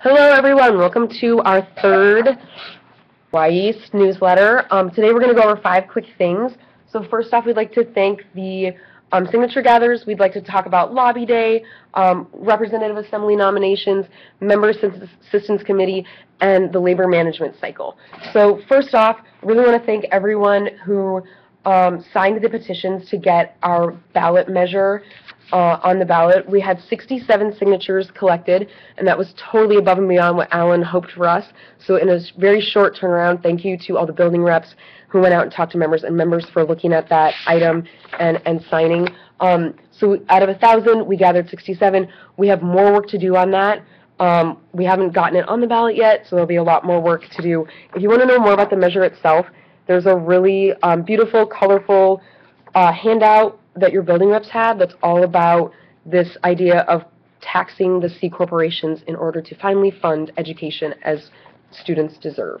Hello, everyone. Welcome to our third WEA Newsletter. Today we're going to go over 5 quick things. So first off, we'd like to thank the signature gatherers. We'd like to talk about Lobby Day, Representative Assembly nominations, Member Assistance Committee, and the Labor Management Cycle. So first off, I really want to thank everyone who signed the petitions to get our ballot measure on the ballot. We had 67 signatures collected, and that was totally above and beyond what Alan hoped for us. So in a very short turnaround, thank you to all the building reps who went out and talked to members, and members for looking at that item and signing. So out of 1,000, we gathered 67. We have more work to do on that. We haven't gotten it on the ballot yet, so there'll be a lot more work to do. If you want to know more about the measure itself, there's a really beautiful, colorful handout that your building reps had that's all about this idea of taxing the C corporations in order to finally fund education as students deserve.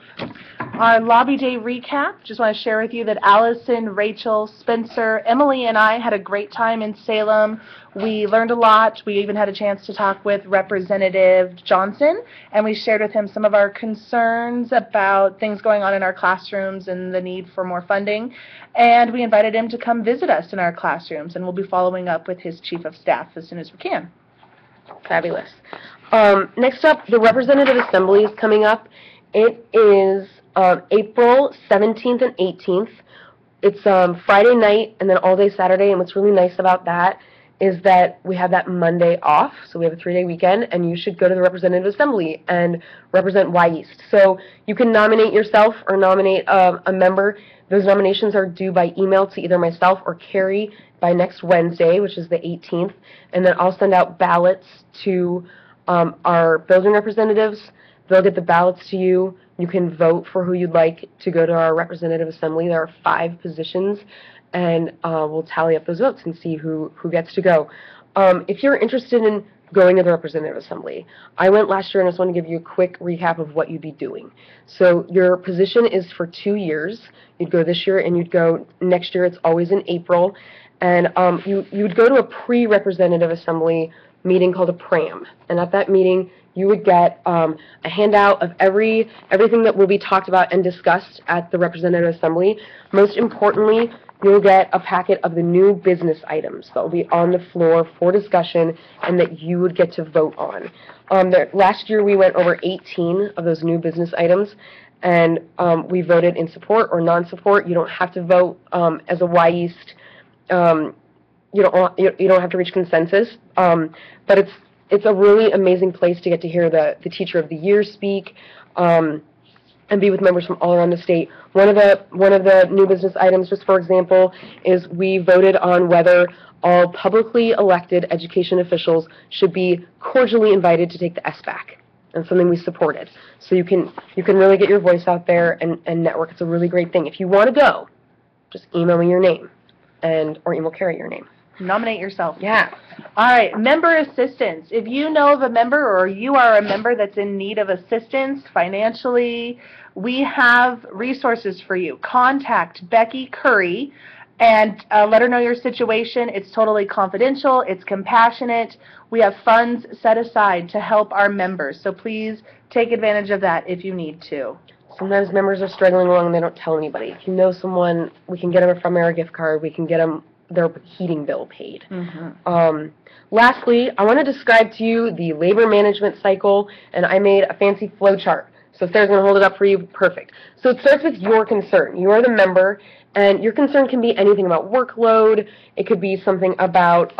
Our Lobby Day recap, just want to share with you that Allison, Rachel, Spencer, Emily, and I had a great time in Salem. We learned a lot. We even had a chance to talk with Representative Johnson, and we shared with him some of our concerns about things going on in our classrooms and the need for more funding. And we invited him to come visit us in our classrooms, and we'll be following up with his chief of staff as soon as we can. Fabulous. Next up, the Representative Assembly is coming up. It is April 17th and 18th. It's Friday night and then all day Saturday, and what's really nice about that is that we have that Monday off, so we have a 3-day weekend, and you should go to the Representative Assembly and represent WEA East. So you can nominate yourself or nominate a member. Those nominations are due by email to either myself or Carrie by next Wednesday, which is the 18th, and then I'll send out ballots to our building representatives. They'll get the ballots to you. You can vote for who you'd like to go to our Representative Assembly. There are 5 positions, and we'll tally up those votes and see who gets to go. If you're interested in going to the Representative Assembly, I went last year, and I just want to give you a quick recap of what you'd be doing. So your position is for 2 years. You'd go this year, and you'd go next year. It's always in April. And you'd go to a pre-Representative Assembly meeting called a PRAM. And at that meeting, you would get a handout of everything that will be talked about and discussed at the Representative Assembly. Most importantly, you'll get a packet of the new business items that will be on the floor for discussion and that you would get to vote on. Last year, we went over 18 of those new business items, and we voted in support or non-support. You don't have to vote as a WEA East. You don't have to reach consensus, but it's a really amazing place to get to hear the Teacher of the Year speak and be with members from all around the state. One of the new business items, just for example, is we voted on whether all publicly elected education officials should be cordially invited to take the SBAC. And something we supported. So you can really get your voice out there and network. It's a really great thing. If you want to go, just email me your name or email Carrie your name. Nominate yourself. Yeah. All right, member assistance. If you know of a member or you are a member that's in need of assistance financially, we have resources for you. Contact Becky Curry and let her know your situation. It's totally confidential. It's compassionate. We have funds set aside to help our members, so please take advantage of that if you need to. Sometimes members are struggling along and they don't tell anybody. If you know someone, we can get them a Primera gift card. We can get them their heating bill paid. Mm-hmm. Lastly, I want to describe to you the labor management cycle, and I made a fancy flow chart. So if Sarah's going to hold it up for you, perfect. So it starts with your concern. You are the member, and your concern can be anything about workload. It could be something about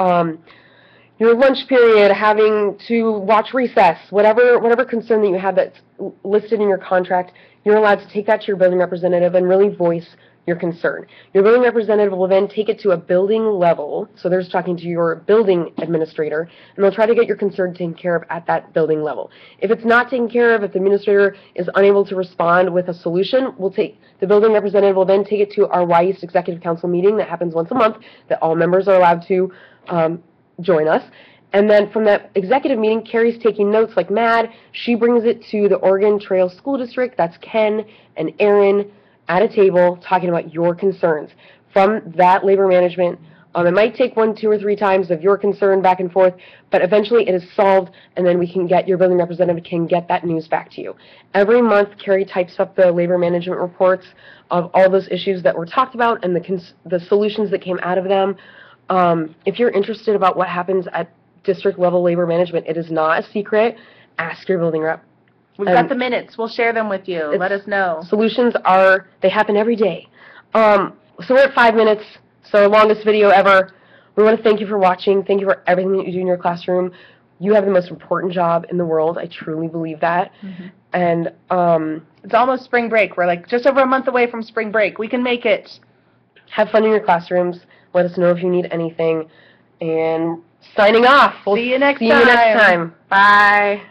your lunch period, having to watch recess, whatever concern that you have that's listed in your contract. You're allowed to take that to your building representative and really voice your concern. Your building representative will then take it to a building level, so they're talking to your building administrator, and they'll try to get your concern taken care of at that building level. If it's not taken care of, if the administrator is unable to respond with a solution, the building representative will then take it to our WEA East Executive Council meeting that happens once a month, that all members are allowed to join us. And then from that executive meeting, Carrie's taking notes like mad. She brings it to the Oregon Trail School District. That's Ken and Aaron at a table talking about your concerns. From that labor management It might take 1, 2, or 3 times of your concern back and forth, but eventually it is solved, and then your building representative can get that news back to you. Every month, Carrie types up the labor management reports of all those issues that were talked about and the solutions that came out of them. If you're interested about what happens at district-level labor management, it is not a secret. Ask your building rep. We've got the minutes. We'll share them with you. Let us know. Solutions they happen every day. So we're at 5 minutes, so longest video ever. We want to thank you for watching. Thank you for everything that you do in your classroom. You have the most important job in the world. I truly believe that. Mm-hmm. And it's almost spring break. We're like just over a month away from spring break. We can make it. Have fun in your classrooms. Let us know if you need anything. And signing off. See you next time. Bye.